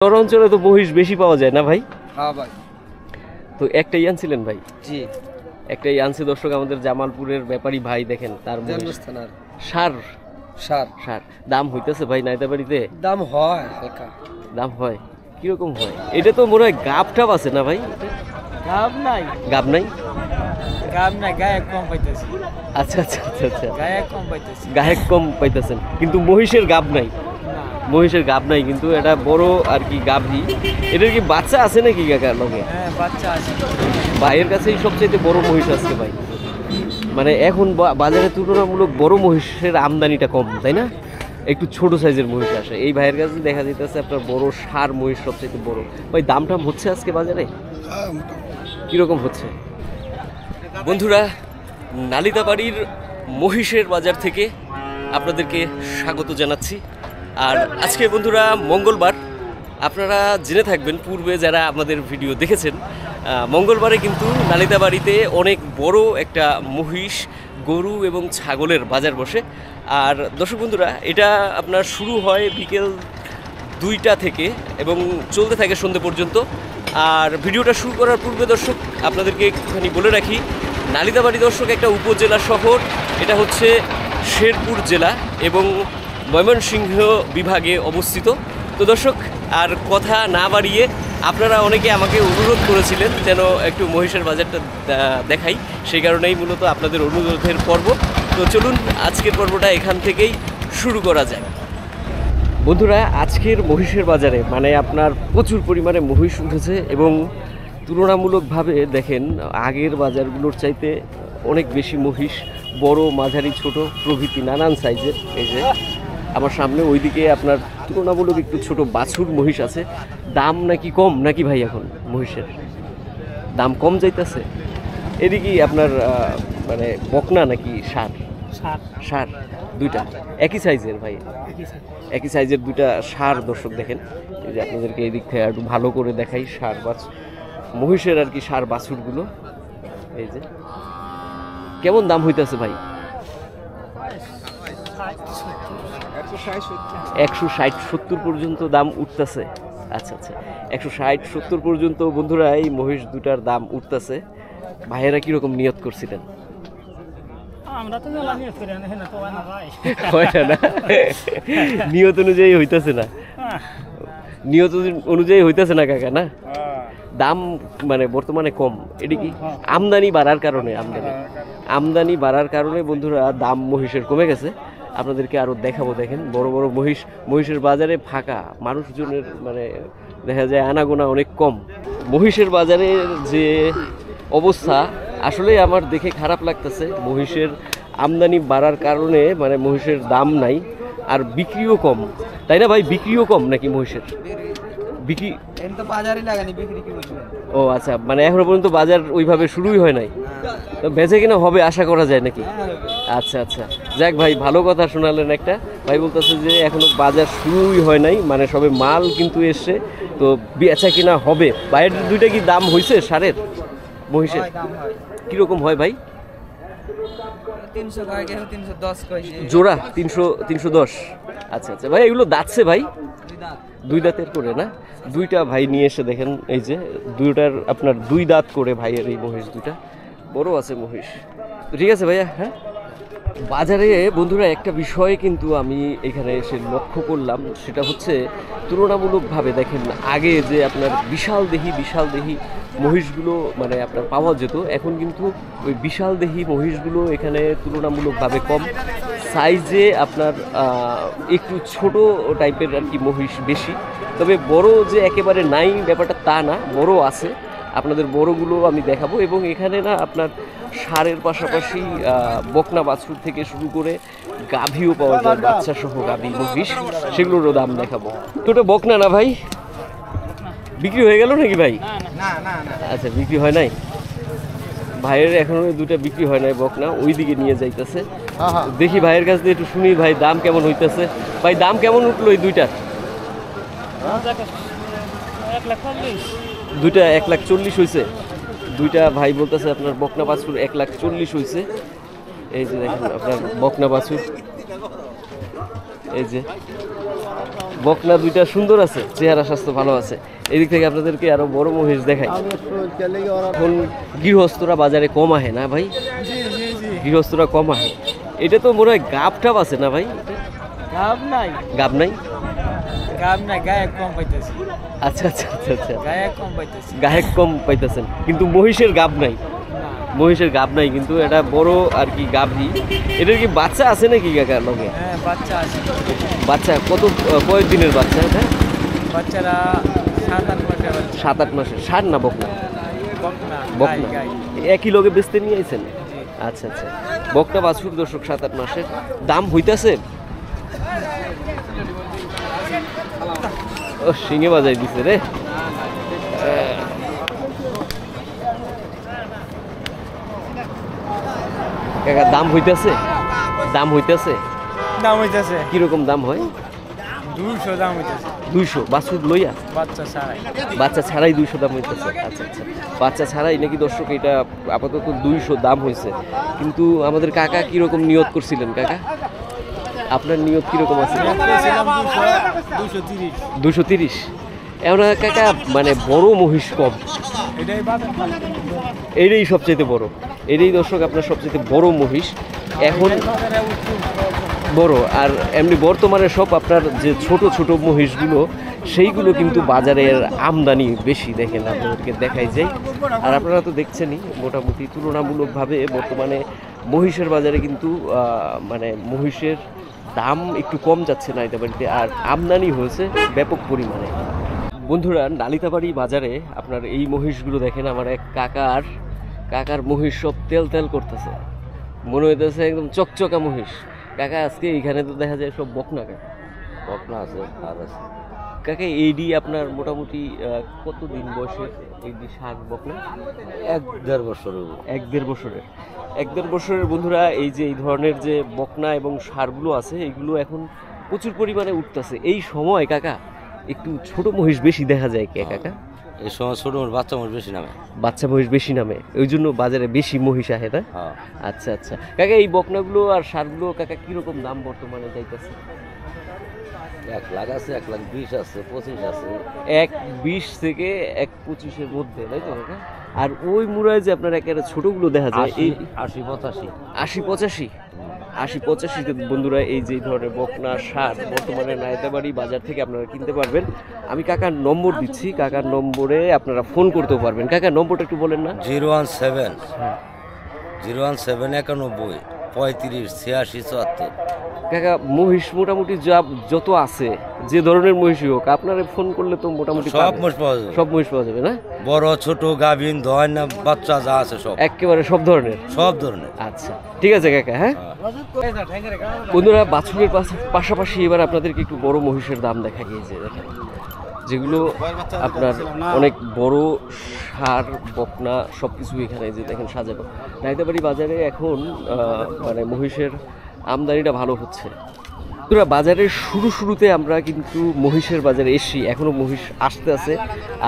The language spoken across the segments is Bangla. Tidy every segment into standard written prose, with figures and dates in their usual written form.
শহর অঞ্চলে তো মহিষ বেশি পাওয়া যায় না ভাই? হ্যাঁ ভাই। তো একটাই আনছিলেন ভাই? জি, একটাই আনছে। দর্শক, আমাদের জামালপুরের ব্যাপারী ভাই দেখেন তার সার সার সার দাম হইতেছে ভাই নাইতাবাড়িতে? দাম হয় হালকা। দাম হয় কিরকম হয়? এটা তো মনে হয় গাব টাপ আছে না ভাই? গাব নাই, গাব নাই, গাব নাই, গায়ে কম পাইতেছি। আচ্ছা আচ্ছা আচ্ছা আচ্ছা, গায়ে কম পাইতেছি। গায়ে কম পাইতেছেন, কিন্তু মহিষের গাব নাই। না, মহিষের গাব নাই, কিন্তু এটা বড় আর কি গাভী। এটার কি বাচ্চা আছে নাকি কাকা লগে? হ্যাঁ বাচ্চা আছে। ভাইয়ের কাছেই সবচেয়ে বড় মহিষ আছে ভাই। মানে এখন বাজারে তুলনামূলক বড় মহিষের আমদানিটা কম, তাই না? একটু ছোট সাইজের মহিষ আসে। এই ভাইয়ের কাছে দেখা যাইতেছে আপনার বড় ষাঁড় মহিষ সবচেয়ে বড়। ভাই দাম টাম হচ্ছে আজকে বাজারে কিরকম হচ্ছে? বন্ধুরা, নালিতাবাড়ির মহিষের বাজার থেকে আপনাদেরকে স্বাগত জানাচ্ছি। আর আজকে বন্ধুরা মঙ্গলবার, আপনারা জেনে থাকবেন পূর্বে যারা আমাদের ভিডিও দেখেছেন, মঙ্গলবারে কিন্তু নালিতাবাড়িতে অনেক বড় একটা মহিষ, গরু এবং ছাগলের বাজার বসে। আর দর্শক বন্ধুরা, এটা আপনার শুরু হয় বিকেল 2টা থেকে এবং চলতে থাকে সন্ধ্যে পর্যন্ত। আর ভিডিওটা শুরু করার পূর্বে দর্শক আপনাদেরকে একটুখানি বলে রাখি, নালিতাবাড়ি দর্শক একটা উপজেলা শহর। এটা হচ্ছে শেরপুর জেলা এবং ময়মনসিংহ বিভাগে অবস্থিত। তো দর্শক, আর কথা না বাড়িয়ে, আপনারা অনেকে আমাকে অনুরোধ করেছিলেন যেন একটু মহিষের বাজারটা দেখাই, সেই কারণেই মূলত আপনাদের অনুরোধের পর্ব। তো চলুন আজকের পর্বটা এখান থেকেই শুরু করা যায়। বন্ধুরা, আজকের মহিষের বাজারে মানে আপনার প্রচুর পরিমাণে মহিষ উঠেছে এবং তুলনামূলকভাবে দেখেন আগের বাজারগুলোর চাইতে অনেক বেশি মহিষ, বড়, মাঝারি, ছোট প্রভৃতি নানান সাইজের। এই যে আমার সামনে ওইদিকে আপনার তুলনামূলক একটু ছোট বাছুর মহিষ আছে। দাম নাকি কম নাকি ভাই? এখন মহিষের দাম কম যাইতেছে। এদিকে আপনার মানে বকনা নাকি ষাঁড়? ষাঁড় দুইটা একই সাইজের ভাই, একই সাইজের দুইটা ষাঁড়। দর্শক দেখেন, এই যে আপনাদেরকে এই দিক থেকে একটু ভালো করে দেখাই ষাঁড় মহিষের আর কি ষাঁড় বাছুরগুলো। এই যে কেমন দাম হইতেছে ভাই? 160-70 পর্যন্ত দাম উঠতেছে। আচ্ছা আচ্ছা, 160-70 পর্যন্ত বন্ধুরা এই মহিষ দুটার দাম উঠতেছে। ভাইয়েরা কিরকম নিয়ত করছিলেন? আমরা তো মেলা নিয়ত করি না, তো হয় না ভাই। হয় না, নিয়ত অনুযায়ী হইতেছে না, নিয়ত অনুযায়ী হইতেছে না কাকা না? দাম মানে বর্তমানে কম। এটা কি আমদানি বাড়ার কারণে? আমদানি বাড়ার কারণে বন্ধুরা দাম মহিষের কমে গেছে। আপনাদেরকে আরো দেখাবো। দেখেন বড় বড় মহিষের বাজারে ফাঁকা, মানুষজনের মানে দেখা যায় আনাগোনা অনেক কম। মহিষের বাজারের যে অবস্থা আসলে আমার দেখে খারাপ লাগতেছে। মহিষের আমদানি বাড়ার কারণে মানে মহিষের দাম নাই আর বিক্রিও কম, তাই না ভাই? বিক্রিও কম নাকি মহিষের? বিক্রি বাজারই লাগানি, বিক্রি কি বলছেন? ও আচ্ছা, মানে এখনো পর্যন্ত বাজার ওইভাবে শুরুই হয় নাই। তো বেচে কিনা হবে আশা করা যায় নাকি? আচ্ছা আচ্ছা, যাক ভাই, ভালো কথা শোনালেন একটা। ভাই বলতেছে যে এখনো বাজার শুরুই হয় নাই, মানে সবে মাল কিন্তু এসছে, তো বেচা কিনা হবে। বাইরের দুইটা কি দাম হয়েছে ষাঁড়ের মহিষের? কিরকম হয় ভাই? 310 জোড়া 310। আচ্ছা আচ্ছা ভাই, এগুলো দাঁতছে ভাই? 2 দাঁতের করে না? দুইটা ভাই নিয়ে এসে দেখেন, এই যে দুইটার আপনার 2 দাঁত করে ভাইয়ের এই মহিষ দুইটা। বড় আছে মহিষ। তো ঠিক আছে ভাইয়া। হ্যাঁ, বাজারে বন্ধুরা একটা বিষয় কিন্তু আমি এখানে এসে লক্ষ্য করলাম, সেটা হচ্ছে তুলনামূলকভাবে দেখেন আগে যে আপনার বিশাল দেহি মহিষগুলো মানে আপনার পাওয়া যেত, এখন কিন্তু ওই বিশাল দেহি মহিষগুলো এখানে তুলনামূলকভাবে কম। সাইজে আপনার একটু ছোট টাইপের আর কি মহিষ বেশি, তবে বড় যে একেবারে নাই ব্যাপারটা তা না, বড় আছে। আপনাদের বড়গুলো আমি দেখাবো এবং এখানে না আপনার ষাঁড়ের পাশাপাশি বকনা বাছুর থেকে শুরু করে গাভীও পাওয়া যায়, বাচ্চা সহ গাভী মহিষ, সেগুলোরও দাম দেখাবো। তো ওটা বকনা না ভাই? বিক্রি হয়ে গেল নাকি ভাই? আচ্ছা, বিক্রি হয় নাই ভাইয়ের, এখনো দুটা বিক্রি হয় নাই বকনা, ওই দিকে নিয়ে যাইতেছে। দেখি ভাইয়ের কাছ দিয়ে একটু শুনি ভাই দাম কেমন হইতেছে। ভাই দাম কেমন উঠলো এই দুইটার? দুইটা 1,40,000 হয়েছে। দুইটা ভাই বলতেছে আপনার বকনা বাছুর 1,40,000 হয়েছে। এই যে দেখেন আপনার বকনা বাছুর, এই যে বকনা দুইটা সুন্দর আছে, চেহারা স্বাস্থ্য ভালো আছে। এদিক থেকে আপনাদেরকে আরো বড় মহিষ দেখাই। এখন গৃহস্থরা বাজারে কম আহে না ভাই? গৃহস্থরা কম আহে। এটা তো মনে হয় গাব টাব আছে না ভাই? গাব নাই, গাব নাই? গাব নাই, গায়ে কম পাইতেছি। আচ্ছা আচ্ছা আচ্ছা আচ্ছা, গায়ে কম পাইতেছি। গায়ে কম পাইতেছেন, কিন্তু মহিষের গাব নাই। মহিষের গাব নাই, কিন্তু এটা বড় আর কি গাভী। এটার কি বাচ্চা আছে নাকি কাকা লগে? হ্যাঁ, বাচ্চা আছে। বাচ্চা কয়েক দিনের বাচ্চা এটা? বাচ্চারা 7-8 মাসের বাচ্চা। 7-8 মাসের। ষাঁড় না বকনা? বকনা, বকনা গাই। একই লগে বেচতে নিয়ে আইছেন? আচ্ছা আচ্ছা, বকনা বাছুর দর্শক 7-8 মাসের। দাম হইতাছে? ও শিঙে বাজাই দিছে রে। কাকা দাম হইতাছে? দাম হইতাছে? দাম হইতেছে কিরকম দাম হয়? 200 দাম হইতেছে। 200 বাছুর লইয়া? বাচ্চা ছাড়াই। বাচ্চা ছাড়াই 200 দাম হইতেছে। আচ্ছা আচ্ছা, বাচ্চা ছাড়াই নাকি দর্শক? এটা আপাতত 200 দাম হয়েছে। কিন্তু আমাদের কাকা কিরকম নিয়ত করছিলেন কাকা? আপনার নিয়ত কিরকম আছে? 230। 230। এখন কাকা মানে বড় মহিষ কম, এটাই বাজার। এটাই সবচেয়ে বড়। এটাই দর্শক আপনার সবচেয়ে বড় মহিষ এখন বড়। আর এমনি বর্তমানে সব আপনার যে ছোট ছোট মহিষগুলো, সেইগুলো কিন্তু বাজারের আমদানি বেশি। দেখেন আপনাদেরকে দেখাই যায়। আর আপনারা তো দেখছেনই মোটামুটি তুলনামূলকভাবে বর্তমানে মহিষের বাজারে কিন্তু মানে মহিষের দাম একটু কম যাচ্ছে নালিতাবাড়িতে, আর আমদানি হয়েছে ব্যাপক পরিমাণে। বন্ধুরা, নালিতাবাড়ি বাজারে আপনার এই মহিষগুলো দেখেন, আমার এক কাকার মহিষ সব তেল তেল করতেছে, মনে হইতেছে একদম চকচকা মহিষ। কাকা আজকে এইখানে তো দেখা যায় সব বকনা। কাকা বকনা আছে আর আছে। কাকা এইডি আপনার মোটামুটি কতদিন বয়সের এইডি ষাঁড় বকনা? 1-1.5 বছরের। 1-1.5 বছরের। 1-1.5 বছরের বন্ধুরা, এই যে এই ধরনের যে বকনা এবং ষাঁড়গুলো আছে, এইগুলো এখন প্রচুর পরিমাণে উঠতেছে। এই সময় কাকা একটু ছোট মহিষ বেশি দেখা যায় কে কাকা? এই সময় ছোট বাচ্চা মহিষ বেশি নামে। বাচ্চা মহিষ বেশি নামে, ওই জন্য বাজারে বেশি মহিষ আহে না? হ্যাঁ। আচ্ছা আচ্ছা কাকা, এই বকনাগুলো আর ষাঁড়গুলো কাকা কিরকম দাম বর্তমানে যাইতেছে? 1 লাখ আছে, 1,20,000 আছে, 25 আছে। 1,20 থেকে 1,25-এর মধ্যে, তাই তো কাকা? আর ওই মুড়ায় যে আপনার একেবারে ছোটগুলো দেখা যায়, এই 80-85। 80-85 বন্ধুরা, এই যে ধরনের বকনা ষাঁড় বর্তমানে নালিতাবাড়ি বাজার থেকে আপনারা কিনতে পারবেন। আমি কাকার নম্বর দিচ্ছি, কাকার নম্বরে আপনারা ফোন করতেও পারবেন। কাকার নম্বরটা একটু বলেন না। 017 91 35 86 74। কাকা মহিষ মোটামুটি যত আছে, যে ধরনের মহিষই হোক, আপনারা ফোন করলে তো মোটামুটি সব মহিষ পাওয়া যাবে। সব মহিষ পাওয়া যাবে না? বড় ছোট গাভীন দহন বাচ্চা যা আছে সব, একেবারে সব ধরনের। সব ধরনের। আচ্ছা ঠিক আছে কাকা। হ্যাঁ বন্ধুরা, বাছুরের পাশাপাশি এবার আপনাদেরকে একটু বড় মহিষের দাম দেখা গিয়েছে। দেখেন যেগুলো আপনার অনেক বড় ষাঁড় বকনা সব কিছু এখানে যে দেখেন সাজানো। নালিতাবাড়ি বাজারে এখন মানে মহিষের আমদানিটা ভালো হচ্ছে। পুরো বাজারের শুরুতে আমরা কিন্তু মহিষের বাজারে এসি, এখনও মহিষ আসতে আছে।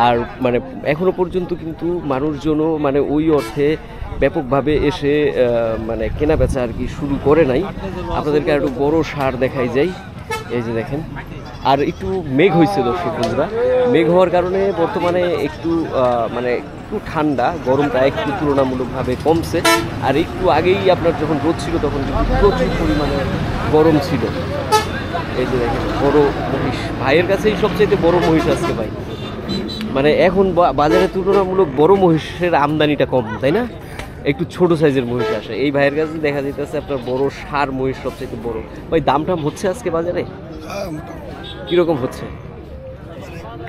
আর মানে এখনও পর্যন্ত কিন্তু মানুষজনও মানে ওই অর্থে ব্যাপকভাবে এসে মানে কেনা বেচা আর কি শুরু করে নাই। আপনাদেরকে আর একটু বড় ষাঁড় দেখাই যায়, এই যে দেখেন। আর একটু মেঘ হয়েছে দর্শক বন্ধুরা, মেঘ হওয়ার কারণে বর্তমানে একটু মানে একটু ঠান্ডা, গরমটা একটু তুলনামূলকভাবে কমছে। আর একটু আগেই আপনার যখন রোদ ছিল তখন কিন্তু প্রচুর পরিমাণে গরম ছিল। এই যে দেখেন বড় মহিষ, ভাইয়ের কাছেই সবচেয়ে বড় মহিষ আজকে ভাই। মানে এখন বাজারে তুলনামূলক বড় মহিষের আমদানিটা কম, তাই না? একটু ছোট সাইজের মহিষ আসে। এই ভাইয়ের কাছে দেখা যেতেছে আপনার বড় ষাঁড় মহিষ সবচেয়ে বড়। ভাই দাম টাম হচ্ছে আজকে বাজারে কিরকম হচ্ছে?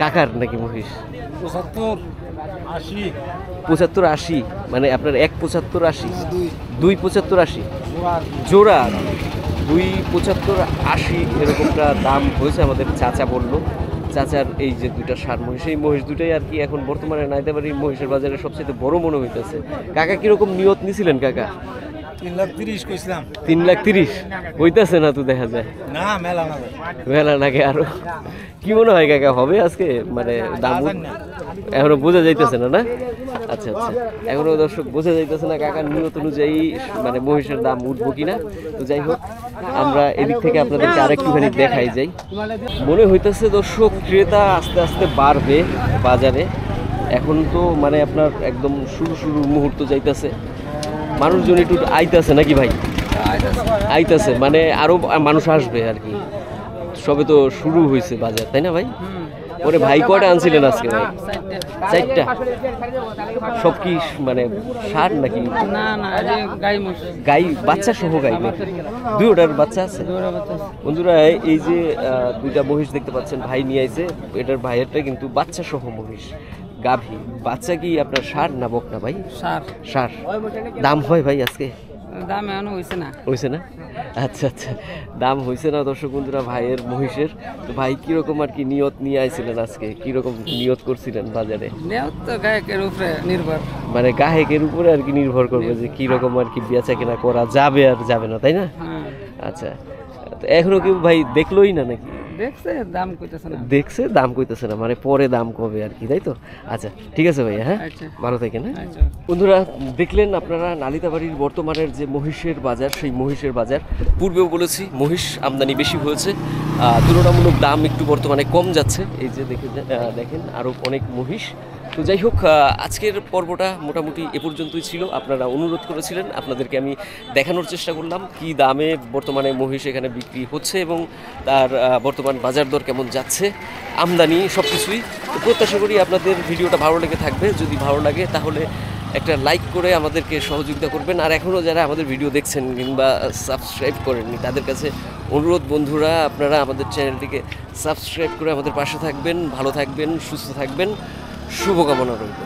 কাকার নাকি মহিষ? 75-80, মানে আপনার 1,75-80, 2,75-80 জোড়া, 2,75-80 এরকমটা দাম হয়েছে। আমাদের চাচা বললো, চাচার এই যে দুইটা ষাঁড় মহিষ, এই মহিষ দুটাই আর কি এখন বর্তমানে নালিতাবাড়ির মহিষের বাজারে সবচেয়ে বড় মনে হইতেছে। কাকা কিরকম নিয়ত নিছিলেন কাকা? 3,30,000 কইছিলাম 3,30,000 হইতাছে না তো দেখা যায় না মেলা না মেলা নাকি আরো কি মনে হয় কাকা হবে আজকে মানে দাম এখনো বোঝা যাইতেছে না না আচ্ছা আচ্ছা এখনো দর্শক বোঝা যাইতেছে না কাকার নিয়ত অনুযায়ী মানে মহিষের দাম উঠবো কিনা তো যাই হোক আমরা এদিক থেকে আপনাদেরকে আরেকটুখানি দেখাই যাই মনে হইতেছে দর্শক ক্রেতা আস্তে আস্তে বাড়বে বাজারে এখন তো মানে আপনার একদম শুরু মুহূর্ত যাইতেছে মানুষজন একটু আইতাছে নাকি ভাই আইতাছে মানে আরো মানুষ আসবে আর কি সবে তো শুরু হয়েছে বাজার তাই না ভাই ওরে ভাই কয়টা আনছিলেন আজকে ভাই 4টা সব কি মানে ষাট নাকি না না গাই বাচ্চা সহ গাই নাকি দুইটার বাচ্চা আছে বন্ধুরা এই যে দুইটা মহিষ দেখতে পাচ্ছেন ভাই নিয়ে আইছে এটার ভাইয়েরটা কিন্তু বাচ্চা সহ মহিষ গাভী বাচ্চা কি আপনার ষাট না বক না ভাই ষাট দাম হয় ভাই আজকে দাম এখনো হইছে না আচ্ছা আচ্ছা দাম হইছে না দর্শক বন্ধুরা ভাইয়ের মহিষের তো ভাই কিরকম আর কি নিয়ত নিয়ে আইছিলেন আজকে কিরকম নিয়ত করছিলেন বাজারে তো গায়কের উপরে নির্ভর মানে গায়কের উপরে আর কি নির্ভর করবে যে কিরকম আর কি বেচা কেনা করা যাবে আর যাবে না তাই না আচ্ছা তো এখনো কি ভাই দেখলোই না নাকি দেখছে দাম কইতেছে না মানে পরে দাম কবে আর কি তাই তো আচ্ছা ঠিক আছে ভাইয়া হ্যাঁ ভালো থাকেন হ্যাঁ বন্ধুরা দেখলেন আপনারা নালিতাবাড়ির বর্তমানের যে মহিষের বাজার সেই মহিষের বাজার পূর্বেও বলেছি মহিষ আমদানি বেশি হয়েছে তুলনামূলক দাম একটু বর্তমানে কম যাচ্ছে এই যে দেখেন আরও অনেক মহিষ তো যাই হোক আজকের পর্বটা মোটামুটি এ পর্যন্তই ছিল আপনারা অনুরোধ করেছিলেন আপনাদেরকে আমি দেখানোর চেষ্টা করলাম কি দামে বর্তমানে মহিষ এখানে বিক্রি হচ্ছে এবং তার বর্তমান বাজার দর কেমন যাচ্ছে আমদানি সব কিছুই তো প্রত্যাশা করি আপনাদের ভিডিওটা ভালো লেগে থাকবে যদি ভালো লাগে তাহলে একটা লাইক করে আমাদেরকে সহযোগিতা করবেন আর এখনও যারা আমাদের ভিডিও দেখছেন কিংবা সাবস্ক্রাইব করেননি তাদের কাছে অনুরোধ বন্ধুরা আপনারা আমাদের চ্যানেলটিকে সাবস্ক্রাইব করে আমাদের পাশে থাকবেন ভালো থাকবেন সুস্থ থাকবেন শুভকামনা রইল